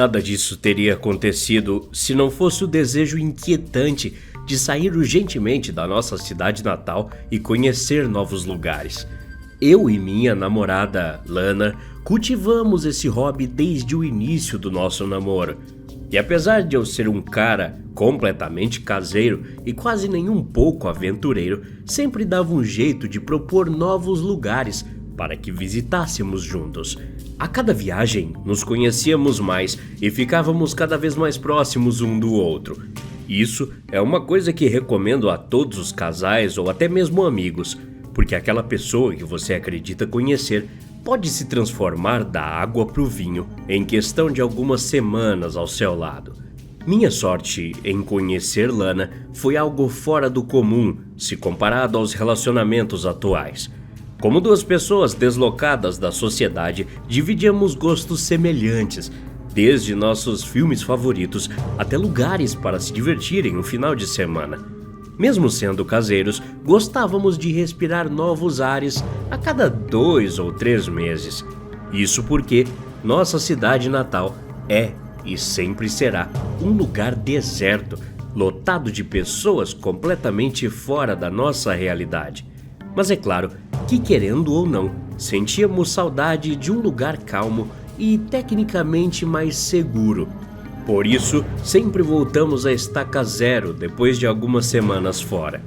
Nada disso teria acontecido se não fosse o desejo inquietante de sair urgentemente da nossa cidade natal e conhecer novos lugares. Eu e minha namorada, Lana, cultivamos esse hobby desde o início do nosso namoro. E apesar de eu ser um cara completamente caseiro e quase nem um pouco aventureiro, sempre dava um jeito de propor novos lugares para que visitássemos juntos. A cada viagem, nos conhecíamos mais e ficávamos cada vez mais próximos um do outro. Isso é uma coisa que recomendo a todos os casais ou até mesmo amigos, porque aquela pessoa que você acredita conhecer pode se transformar da água para o vinho em questão de algumas semanas ao seu lado. Minha sorte em conhecer Lana foi algo fora do comum se comparado aos relacionamentos atuais. Como duas pessoas deslocadas da sociedade, dividíamos gostos semelhantes, desde nossos filmes favoritos até lugares para se divertirem no final de semana. Mesmo sendo caseiros, gostávamos de respirar novos ares a cada 2 ou 3 meses. Isso porque nossa cidade natal é e sempre será um lugar deserto, lotado de pessoas completamente fora da nossa realidade. Mas é claro que, querendo ou não, sentíamos saudade de um lugar calmo e tecnicamente mais seguro. Por isso, sempre voltamos à estaca zero depois de algumas semanas fora.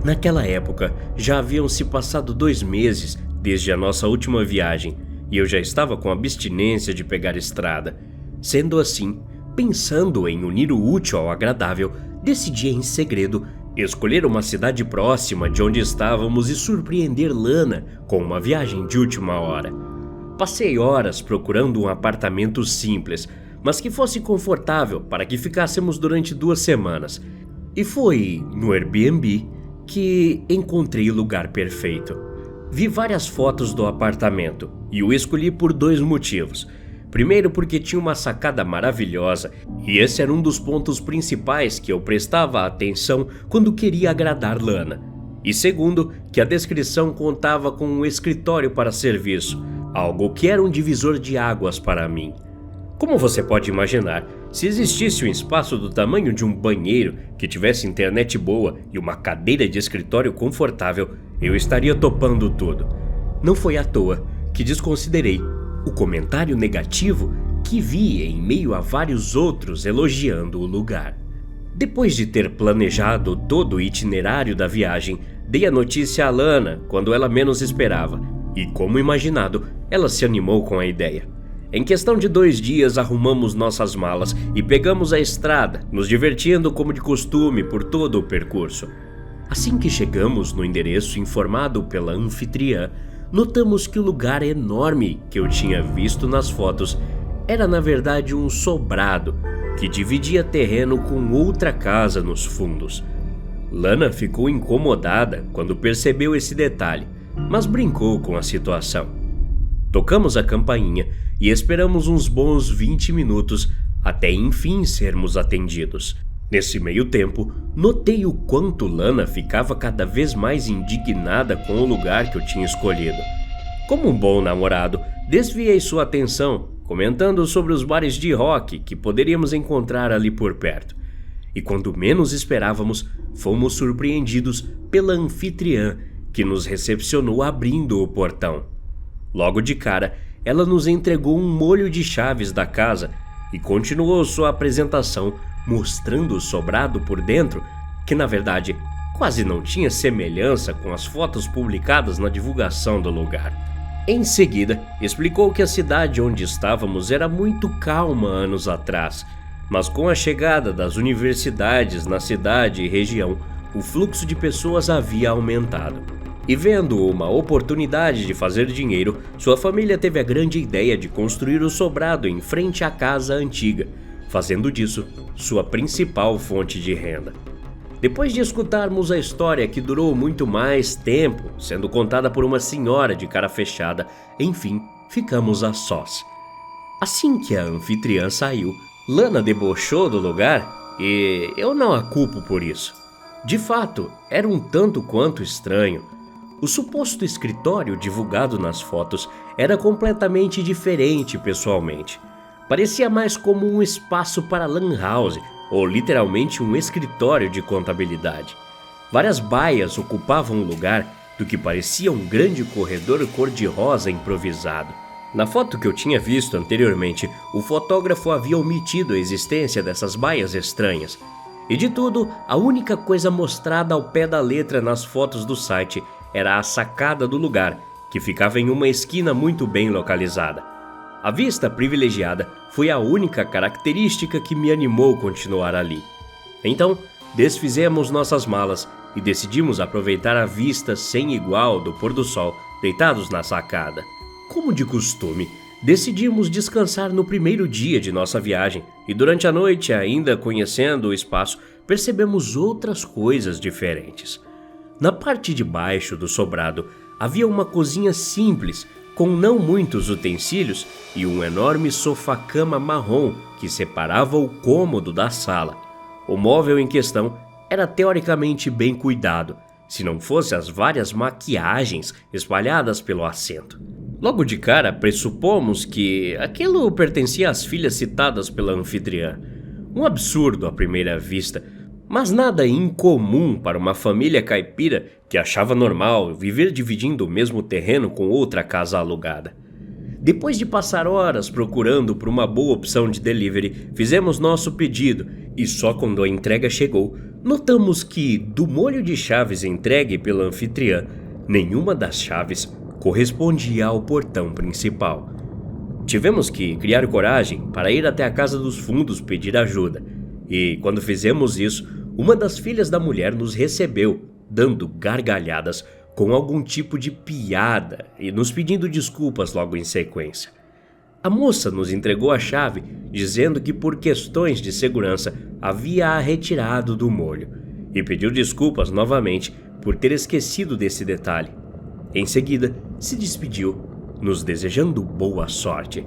Naquela época, já haviam se passado 2 meses desde a nossa última viagem e eu já estava com abstinência de pegar estrada. Sendo assim, pensando em unir o útil ao agradável, decidi em segredo escolher uma cidade próxima de onde estávamos e surpreender Lana com uma viagem de última hora. Passei horas procurando um apartamento simples, mas que fosse confortável para que ficássemos durante 2 semanas. E foi no Airbnb que encontrei o lugar perfeito. Vi várias fotos do apartamento e o escolhi por 2 motivos. Primeiro, porque tinha uma sacada maravilhosa, e esse era um dos pontos principais que eu prestava atenção quando queria agradar Lana. E segundo, que a descrição contava com um escritório para serviço, algo que era um divisor de águas para mim. Como você pode imaginar, se existisse um espaço do tamanho de um banheiro que tivesse internet boa e uma cadeira de escritório confortável, eu estaria topando tudo. Não foi à toa que desconsiderei o comentário negativo que vi em meio a vários outros elogiando o lugar. Depois de ter planejado todo o itinerário da viagem, dei a notícia a Lana quando ela menos esperava, e como imaginado, ela se animou com a ideia. Em questão de 2 dias arrumamos nossas malas e pegamos a estrada, nos divertindo como de costume por todo o percurso. Assim que chegamos no endereço informado pela anfitriã, notamos que o lugar enorme que eu tinha visto nas fotos era na verdade um sobrado que dividia terreno com outra casa nos fundos. Lana ficou incomodada quando percebeu esse detalhe, mas brincou com a situação. Tocamos a campainha e esperamos uns bons 20 minutos até enfim sermos atendidos. Nesse meio tempo, notei o quanto Lana ficava cada vez mais indignada com o lugar que eu tinha escolhido. Como um bom namorado, desviei sua atenção, comentando sobre os bares de rock que poderíamos encontrar ali por perto. E quando menos esperávamos, fomos surpreendidos pela anfitriã, que nos recepcionou abrindo o portão. Logo de cara, ela nos entregou um molho de chaves da casa e continuou sua apresentação mostrando o sobrado por dentro, que na verdade quase não tinha semelhança com as fotos publicadas na divulgação do lugar. Em seguida, explicou que a cidade onde estávamos era muito calma anos atrás, mas com a chegada das universidades na cidade e região, o fluxo de pessoas havia aumentado. E vendo uma oportunidade de fazer dinheiro, sua família teve a grande ideia de construir o sobrado em frente à casa antiga, fazendo disso sua principal fonte de renda. Depois de escutarmos a história que durou muito mais tempo, sendo contada por uma senhora de cara fechada, enfim, ficamos a sós. Assim que a anfitriã saiu, Lana debochou do lugar e eu não a culpo por isso. De fato, era um tanto quanto estranho. O suposto escritório divulgado nas fotos era completamente diferente pessoalmente. Parecia mais como um espaço para lan house, ou literalmente um escritório de contabilidade. Várias baias ocupavam o lugar do que parecia um grande corredor cor-de-rosa improvisado. Na foto que eu tinha visto anteriormente, o fotógrafo havia omitido a existência dessas baias estranhas. E de tudo, a única coisa mostrada ao pé da letra nas fotos do site era a sacada do lugar, que ficava em uma esquina muito bem localizada. A vista privilegiada foi a única característica que me animou continuar ali. Então, desfizemos nossas malas e decidimos aproveitar a vista sem igual do pôr do sol deitados na sacada. Como de costume, decidimos descansar no primeiro dia de nossa viagem e durante a noite, ainda conhecendo o espaço, percebemos outras coisas diferentes. Na parte de baixo do sobrado havia uma cozinha simples, com não muitos utensílios e um enorme sofá-cama marrom que separava o cômodo da sala. O móvel em questão era teoricamente bem cuidado, se não fosse as várias maquiagens espalhadas pelo assento. Logo de cara, pressupomos que aquilo pertencia às filhas citadas pela anfitriã. Um absurdo à primeira vista, mas nada incomum para uma família caipira que achava normal viver dividindo o mesmo terreno com outra casa alugada. Depois de passar horas procurando por uma boa opção de delivery, fizemos nosso pedido e só quando a entrega chegou, notamos que, do molho de chaves entregue pela anfitriã, nenhuma das chaves correspondia ao portão principal. Tivemos que criar coragem para ir até a casa dos fundos pedir ajuda, e quando fizemos isso, uma das filhas da mulher nos recebeu, dando gargalhadas com algum tipo de piada e nos pedindo desculpas logo em sequência. A moça nos entregou a chave, dizendo que por questões de segurança havia-a retirado do molho, e pediu desculpas novamente por ter esquecido desse detalhe. Em seguida, se despediu, nos desejando boa sorte.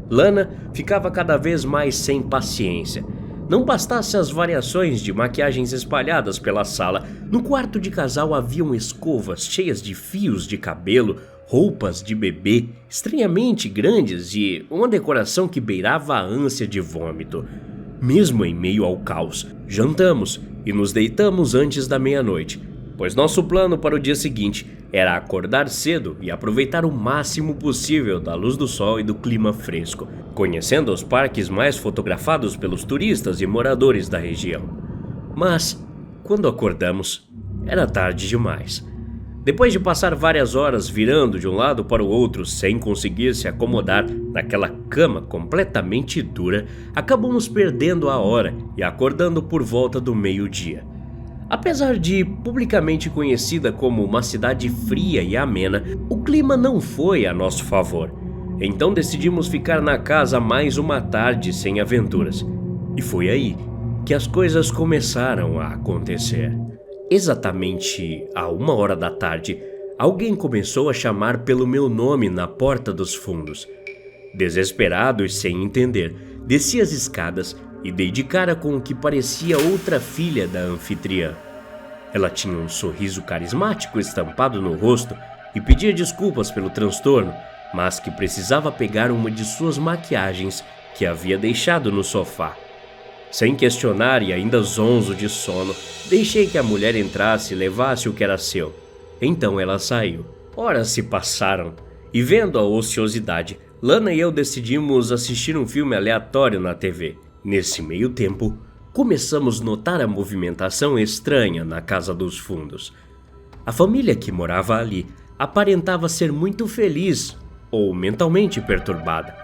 Lana ficava cada vez mais sem paciência. Não bastasse as variações de maquiagens espalhadas pela sala, no quarto de casal haviam escovas cheias de fios de cabelo, roupas de bebê estranhamente grandes e uma decoração que beirava a ânsia de vômito. Mesmo em meio ao caos, jantamos e nos deitamos antes da meia-noite, pois nosso plano para o dia seguinte era acordar cedo e aproveitar o máximo possível da luz do sol e do clima fresco, conhecendo os parques mais fotografados pelos turistas e moradores da região. Mas, quando acordamos, era tarde demais. Depois de passar várias horas virando de um lado para o outro sem conseguir se acomodar naquela cama completamente dura, acabamos perdendo a hora e acordando por volta do meio-dia. Apesar de publicamente conhecida como uma cidade fria e amena, o clima não foi a nosso favor. Então decidimos ficar na casa mais uma tarde sem aventuras. E foi aí que as coisas começaram a acontecer. Exatamente à 1h da tarde, alguém começou a chamar pelo meu nome na porta dos fundos. Desesperado e sem entender, desci as escadas e dei de cara com o que parecia outra filha da anfitriã. Ela tinha um sorriso carismático estampado no rosto e pedia desculpas pelo transtorno, mas que precisava pegar uma de suas maquiagens que havia deixado no sofá. Sem questionar e ainda zonzo de sono, deixei que a mulher entrasse e levasse o que era seu. Então ela saiu. Horas se passaram e, vendo a ociosidade, Lana e eu decidimos assistir um filme aleatório na TV. Nesse meio tempo, começamos a notar a movimentação estranha na casa dos fundos. A família que morava ali aparentava ser muito feliz ou mentalmente perturbada.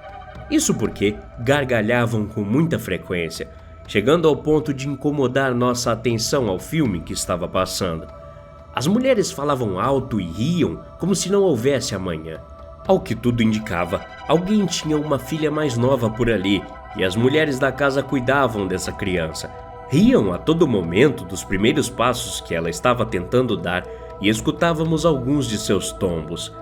Isso porque gargalhavam com muita frequência, chegando ao ponto de incomodar nossa atenção ao filme que estava passando. As mulheres falavam alto e riam como se não houvesse amanhã. Ao que tudo indicava, alguém tinha uma filha mais nova por ali e as mulheres da casa cuidavam dessa criança. Riam a todo momento dos primeiros passos que ela estava tentando dar e escutávamos alguns de seus tombos.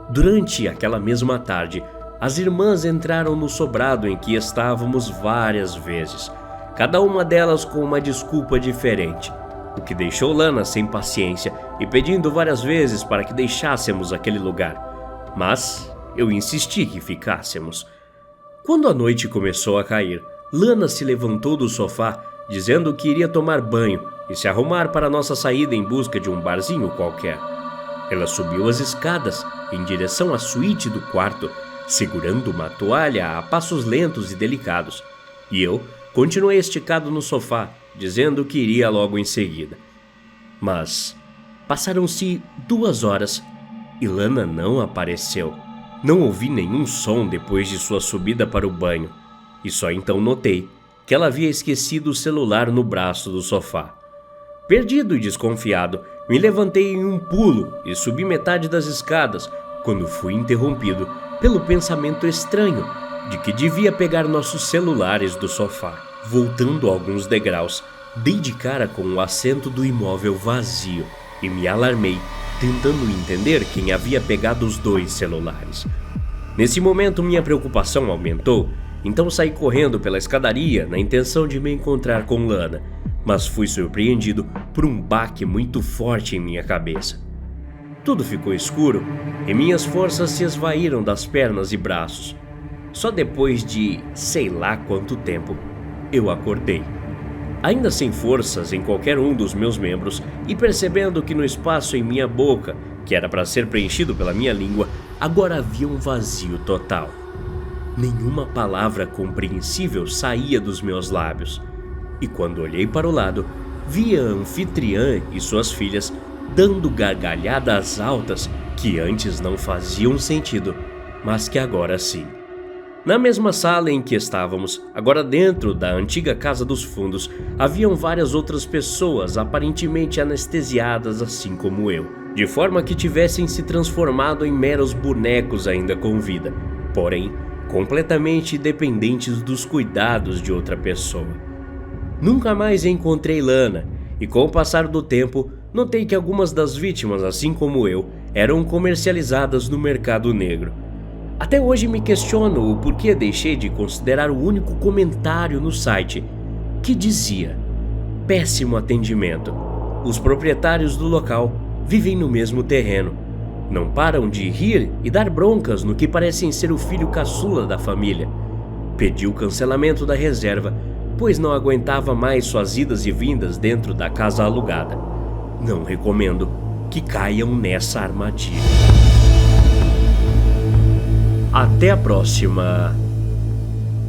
Durante aquela mesma tarde, as irmãs entraram no sobrado em que estávamos várias vezes, cada uma delas com uma desculpa diferente, o que deixou Lana sem paciência e pedindo várias vezes para que deixássemos aquele lugar. Mas eu insisti que ficássemos. Quando a noite começou a cair, Lana se levantou do sofá, dizendo que iria tomar banho e se arrumar para nossa saída em busca de um barzinho qualquer. Ela subiu as escadas em direção à suíte do quarto, segurando uma toalha a passos lentos e delicados, e eu continuei esticado no sofá, dizendo que iria logo em seguida. Mas passaram-se 2 horas e Lana não apareceu. Não ouvi nenhum som depois de sua subida para o banho, e só então notei que ela havia esquecido o celular no braço do sofá. Perdido e desconfiado, me levantei em um pulo e subi metade das escadas, quando fui interrompido pelo pensamento estranho de que devia pegar nossos celulares do sofá. Voltando alguns degraus, dei de cara com o assento do imóvel vazio e me alarmei, tentando entender quem havia pegado os 2 celulares. Nesse momento minha preocupação aumentou, então saí correndo pela escadaria na intenção de me encontrar com Lana, mas fui surpreendido por um baque muito forte em minha cabeça. Tudo ficou escuro e minhas forças se esvaíram das pernas e braços. Só depois de sei lá quanto tempo, eu acordei. Ainda sem forças em qualquer um dos meus membros e percebendo que no espaço em minha boca, que era para ser preenchido pela minha língua, agora havia um vazio total. Nenhuma palavra compreensível saía dos meus lábios. E quando olhei para o lado, vi a anfitriã e suas filhas dando gargalhadas altas que antes não faziam sentido, mas que agora sim. Na mesma sala em que estávamos, agora dentro da antiga Casa dos Fundos, haviam várias outras pessoas aparentemente anestesiadas assim como eu, de forma que tivessem se transformado em meros bonecos ainda com vida, porém completamente dependentes dos cuidados de outra pessoa. Nunca mais encontrei Lana, e com o passar do tempo, notei que algumas das vítimas, assim como eu, eram comercializadas no mercado negro. Até hoje me questiono o porquê deixei de considerar o único comentário no site, que dizia: péssimo atendimento. Os proprietários do local vivem no mesmo terreno. Não param de rir e dar broncas no que parecem ser o filho caçula da família. Pedi o cancelamento da reserva, pois não aguentava mais suas idas e vindas dentro da casa alugada. Não recomendo que caiam nessa armadilha. Até a próxima.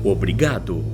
Obrigado.